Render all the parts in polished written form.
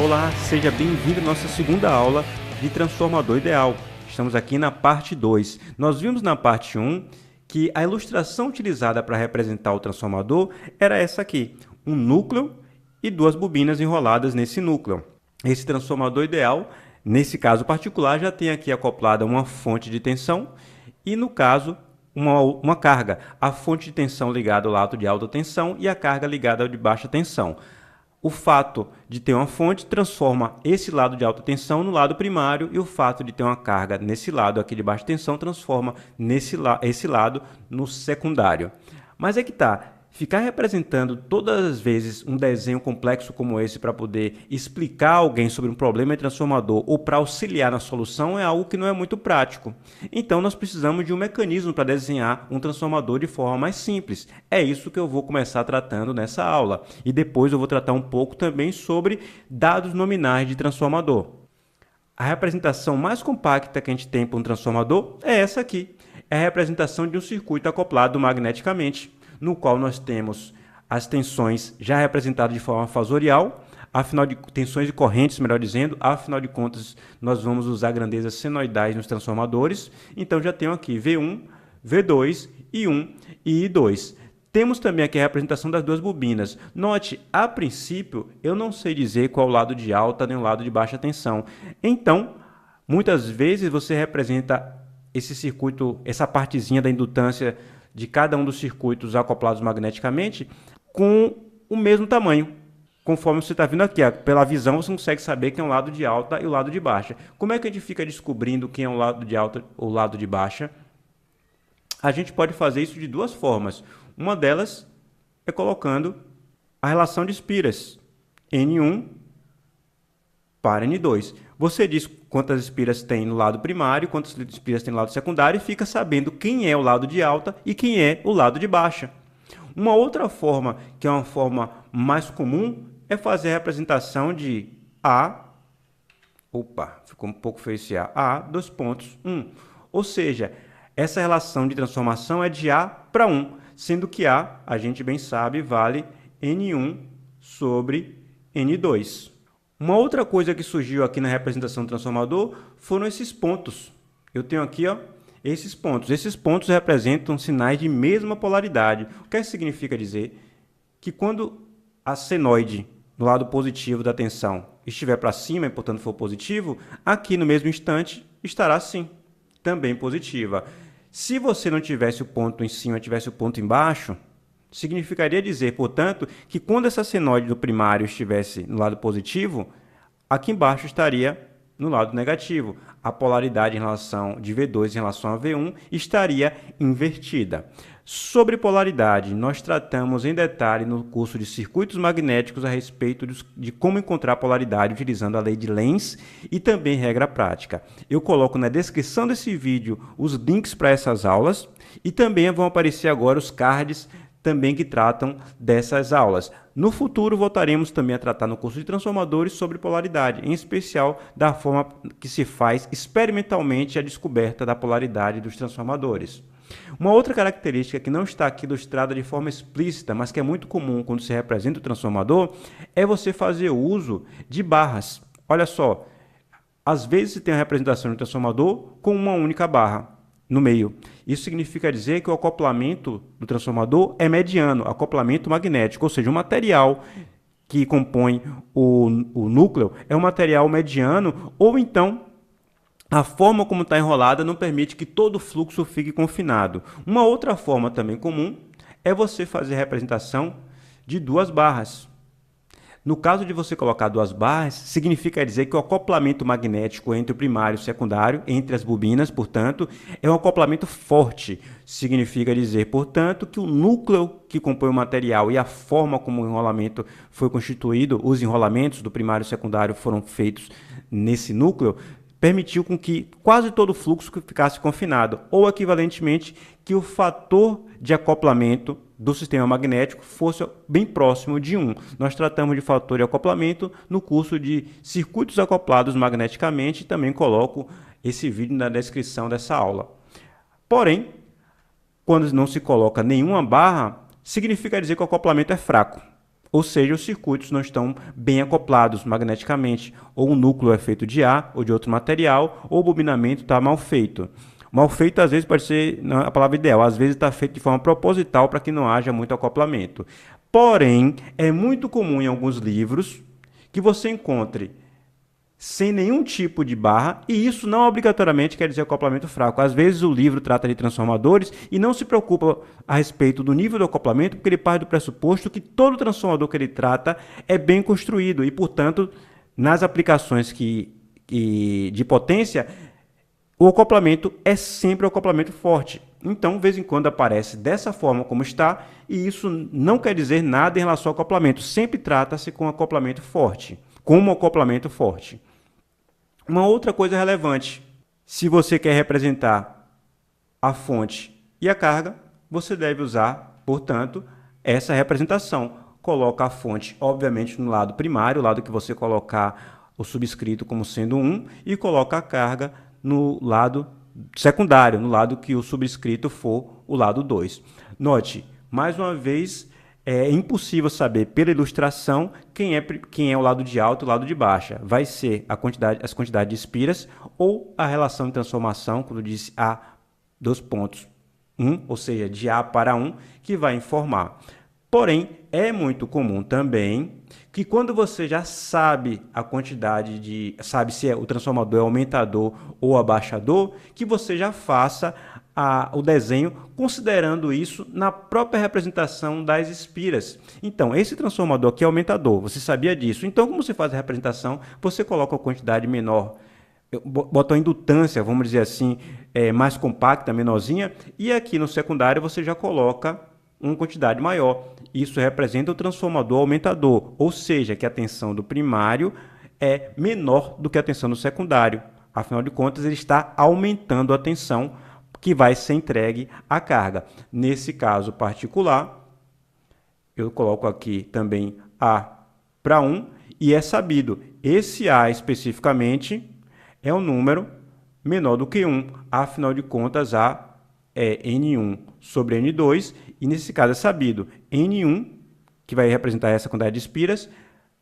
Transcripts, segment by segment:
Olá, seja bem-vindo à nossa segunda aula de transformador ideal. Estamos aqui na parte 2. Nós vimos na parte 1 que a ilustração utilizada para representar o transformador era essa aqui, um núcleo e duas bobinas enroladas nesse núcleo. Esse transformador ideal, nesse caso particular, já tem aqui acoplada uma fonte de tensão e, no caso, uma carga. A fonte de tensão ligada ao lado de alta tensão e a carga ligada ao de baixa tensão. O fato de ter uma fonte transforma esse lado de alta tensão no lado primário e o fato de ter uma carga nesse lado aqui de baixa tensão transforma esse lado no secundário. Mas é que tá, ficar representando todas as vezes um desenho complexo como esse para poder explicar a alguém sobre um problema de transformador ou para auxiliar na solução é algo que não é muito prático. Então nós precisamos de um mecanismo para desenhar um transformador de forma mais simples. É isso que eu vou começar tratando nessa aula. E depois eu vou tratar um pouco também sobre dados nominais de transformador. A representação mais compacta que a gente tem para um transformador é essa aqui. É a representação de um circuito acoplado magneticamente, no qual nós temos as tensões já representadas de forma fasorial, tensões de correntes, melhor dizendo, afinal de contas, nós vamos usar grandezas senoidais nos transformadores. Então, já tenho aqui V1, V2, I1 e I2. Temos também aqui a representação das duas bobinas. Note, a princípio, eu não sei dizer qual é o lado de alta nem o lado de baixa tensão. Então, muitas vezes você representa esse circuito, essa partezinha da indutância de cada um dos circuitos acoplados magneticamente com o mesmo tamanho. Conforme você está vendo aqui, pela visão você consegue saber quem é o lado de alta e o lado de baixa. Como é que a gente fica descobrindo quem é o lado de alta ou o lado de baixa? A gente pode fazer isso de duas formas. Uma delas é colocando a relação de espiras, N1 para N2. Você diz quantas espiras tem no lado primário, quantas espiras tem no lado secundário e fica sabendo quem é o lado de alta e quem é o lado de baixa. Uma outra forma, que é uma forma mais comum, é fazer a representação de A, ficou um pouco feio esse A, 1. Ou seja, essa relação de transformação é de A para 1, sendo que A, a gente bem sabe, vale N1 sobre N2. Uma outra coisa que surgiu aqui na representação do transformador foram esses pontos. Eu tenho aqui esses pontos. Esses pontos representam sinais de mesma polaridade. O que isso significa dizer? Que quando a senoide no lado positivo da tensão estiver para cima e, portanto, for positivo, aqui no mesmo instante estará sim, também positiva. Se você não tivesse o ponto em cima e tivesse o ponto embaixo, significaria dizer, portanto, que quando essa senoide do primário estivesse no lado positivo, aqui embaixo estaria no lado negativo. A polaridade em relação de V2 em relação a V1 estaria invertida. Sobre polaridade, nós tratamos em detalhe no curso de circuitos magnéticos a respeito de como encontrar polaridade utilizando a lei de Lenz e também regra prática. Eu coloco na descrição desse vídeo os links para essas aulas e também vão aparecer agora os cards também que tratam dessas aulas. No futuro, voltaremos também a tratar no curso de transformadores sobre polaridade, em especial da forma que se faz experimentalmente a descoberta da polaridade dos transformadores. Uma outra característica que não está aqui ilustrada de forma explícita, mas que é muito comum quando se representa o transformador, é você fazer uso de barras. Olha só, às vezes se tem a representação do transformador com uma única barra no meio. Isso significa dizer que o acoplamento do transformador é mediano, acoplamento magnético, ou seja, o material que compõe o núcleo é um material mediano, ou então a forma como está enrolada não permite que todo o fluxo fique confinado. Uma outra forma também comum é você fazer a representação de duas barras. No caso de você colocar duas barras, significa dizer que o acoplamento magnético entre o primário e o secundário, entre as bobinas, portanto, é um acoplamento forte. Significa dizer, portanto, que o núcleo que compõe o material e a forma como o enrolamento foi constituído, os enrolamentos do primário e secundário foram feitos nesse núcleo, permitiu com que quase todo o fluxo ficasse confinado, ou equivalentemente que o fator de acoplamento do sistema magnético fosse bem próximo de 1. Nós tratamos de fator de acoplamento no curso de circuitos acoplados magneticamente e também coloco esse vídeo na descrição dessa aula. Porém, quando não se coloca nenhuma barra, significa dizer que o acoplamento é fraco. Ou seja, os circuitos não estão bem acoplados magneticamente, ou o núcleo é feito de ar ou de outro material, ou o bobinamento está mal feito. Mal feito, às vezes, pode ser a palavra ideal, às vezes está feito de forma proposital para que não haja muito acoplamento. Porém, é muito comum em alguns livros que você encontre sem nenhum tipo de barra, e isso não obrigatoriamente quer dizer acoplamento fraco. Às vezes o livro trata de transformadores e não se preocupa a respeito do nível do acoplamento, porque ele parte do pressuposto que todo transformador que ele trata é bem construído e, portanto, nas aplicações de potência, o acoplamento é sempre um acoplamento forte. Então, de vez em quando aparece dessa forma como está, e isso não quer dizer nada em relação ao acoplamento. Sempre trata-se com acoplamento forte, como acoplamento forte. Uma outra coisa relevante, se você quer representar a fonte e a carga, você deve usar, portanto, essa representação. Coloca a fonte, obviamente, no lado primário, o lado que você colocar o subscrito como sendo 1, e coloca a carga no lado secundário, no lado que o subscrito for o lado 2. Note, mais uma vez, é impossível saber pela ilustração quem é o lado de alta e o lado de baixa. Vai ser as quantidades de espiras ou a relação de transformação, quando disse A, 2 pontos, 1, ou seja, de A para 1, que vai informar. Porém, é muito comum também que quando você já sabe a quantidade sabe se o transformador é aumentador ou abaixador, que você já faça o desenho considerando isso na própria representação das espiras. Então, esse transformador aqui é aumentador, você sabia disso. Então, como você faz a representação, você coloca a quantidade menor, bota a indutância, vamos dizer assim, mais compacta, menorzinha, e aqui no secundário você já coloca uma quantidade maior. Isso representa o transformador aumentador, ou seja, que a tensão do primário é menor do que a tensão do secundário. Afinal de contas, ele está aumentando a tensão que vai ser entregue à carga. Nesse caso particular, eu coloco aqui também A para 1, e é sabido, esse A especificamente é um número menor do que 1. Afinal de contas, A é N1 sobre N2, e nesse caso é sabido, N1, que vai representar essa quantidade de espiras,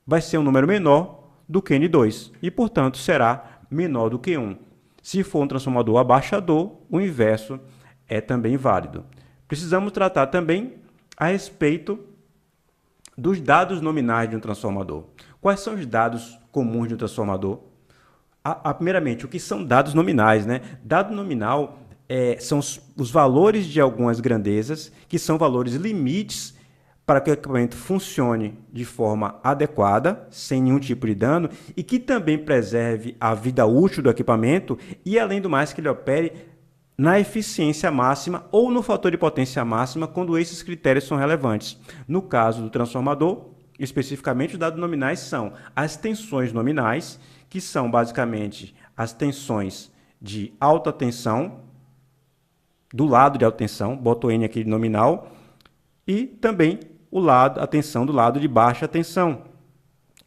vai ser um número menor do que N2, e, portanto, será menor do que 1. Se for um transformador abaixador, o inverso é também válido. Precisamos tratar também a respeito dos dados nominais de um transformador. Quais são os dados comuns de um transformador? Primeiramente, o que são dados nominais, né? Dado nominal são os valores de algumas grandezas, que são valores limites para que o equipamento funcione de forma adequada, sem nenhum tipo de dano, e que também preserve a vida útil do equipamento e, além do mais, que ele opere na eficiência máxima ou no fator de potência máxima, quando esses critérios são relevantes. No caso do transformador, especificamente, os dados nominais são as tensões nominais, que são basicamente as tensões de alta tensão, do lado de alta tensão, boto N aqui de nominal, e também a tensão do lado de baixa tensão.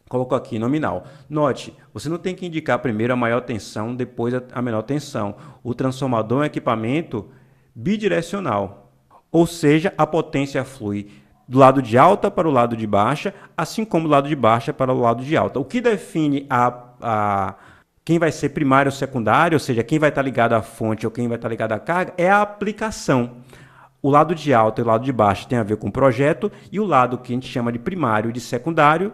Coloco aqui nominal. Note, você não tem que indicar primeiro a maior tensão, depois a menor tensão. O transformador é um equipamento bidirecional, ou seja, a potência flui do lado de alta para o lado de baixa, assim como do lado de baixa para o lado de alta. O que define quem vai ser primário ou secundário, ou seja, quem vai estar ligado à fonte ou quem vai estar ligado à carga, é a aplicação. O lado de alta e o lado de baixo tem a ver com o projeto, e o lado que a gente chama de primário e de secundário,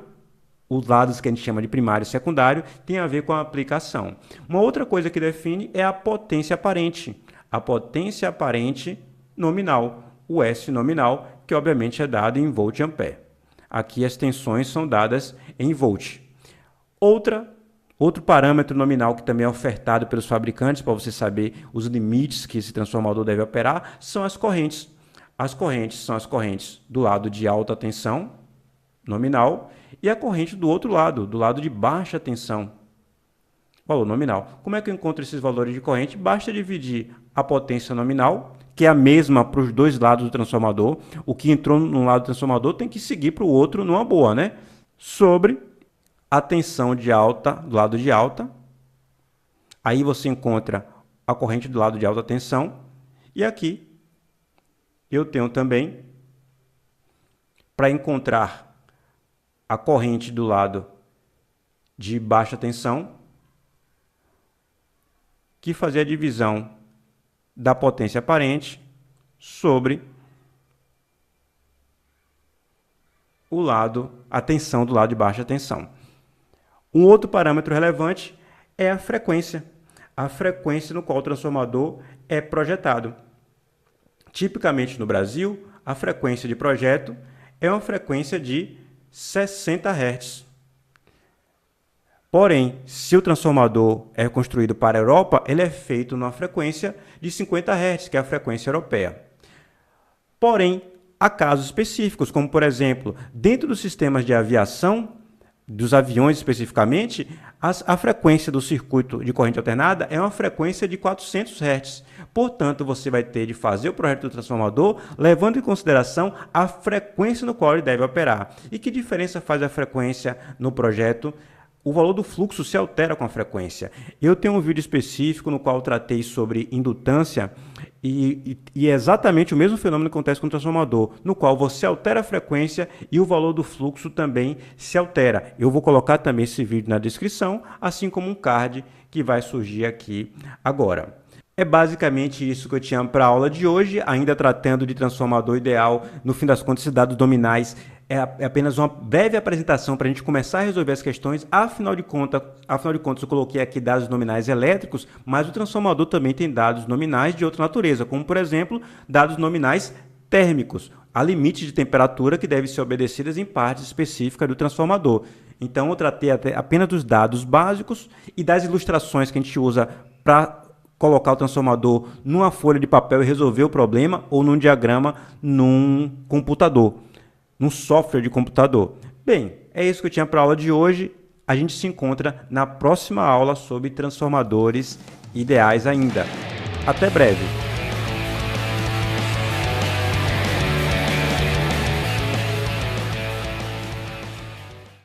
os lados que a gente chama de primário e secundário, tem a ver com a aplicação. Uma outra coisa que define é a potência aparente. A potência aparente nominal, o S nominal, que obviamente é dado em volt-ampere. Aqui as tensões são dadas em volt. Outro parâmetro nominal que também é ofertado pelos fabricantes para você saber os limites que esse transformador deve operar são as correntes. As correntes são as correntes do lado de alta tensão, nominal, e a corrente do outro lado, do lado de baixa tensão, valor nominal. Como é que eu encontro esses valores de corrente? Basta dividir a potência nominal, que é a mesma para os dois lados do transformador. O que entrou num lado do transformador tem que seguir para o outro numa boa, né? Sobre a tensão de alta, do lado de alta. Aí você encontra a corrente do lado de alta tensão. E aqui eu tenho também, para encontrar a corrente do lado de baixa tensão, que fazia a divisão da potência aparente sobre a tensão do lado de baixa tensão. Um outro parâmetro relevante é a frequência no qual o transformador é projetado. Tipicamente no Brasil, a frequência de projeto é uma frequência de 60 Hz. Porém, se o transformador é construído para a Europa, ele é feito numa frequência de 50 Hz, que é a frequência europeia. Porém, há casos específicos, como por exemplo, dentro dos sistemas de aviação, dos aviões especificamente, a frequência do circuito de corrente alternada é uma frequência de 400 Hz. Portanto, você vai ter de fazer o projeto do transformador levando em consideração a frequência no qual ele deve operar. E que diferença faz a frequência no projeto? O valor do fluxo se altera com a frequência. Eu tenho um vídeo específico no qual eu tratei sobre indutância e é exatamente o mesmo fenômeno que acontece com o transformador, no qual você altera a frequência e o valor do fluxo também se altera. Eu vou colocar também esse vídeo na descrição, assim como um card que vai surgir aqui agora. É basicamente isso que eu tinha para a aula de hoje, ainda tratando de transformador ideal. No fim das contas, esses dados nominais é apenas uma breve apresentação para a gente começar a resolver as questões. Afinal de contas, eu coloquei aqui dados nominais elétricos, mas o transformador também tem dados nominais de outra natureza, como, por exemplo, dados nominais térmicos. Há limites de temperatura que devem ser obedecidas em partes específicas do transformador. Então, eu tratei apenas dos dados básicos e das ilustrações que a gente usa para colocar o transformador numa folha de papel e resolver o problema, ou num diagrama num computador, num software de computador. Bem, é isso que eu tinha para a aula de hoje. A gente se encontra na próxima aula sobre transformadores ideais ainda. Até breve!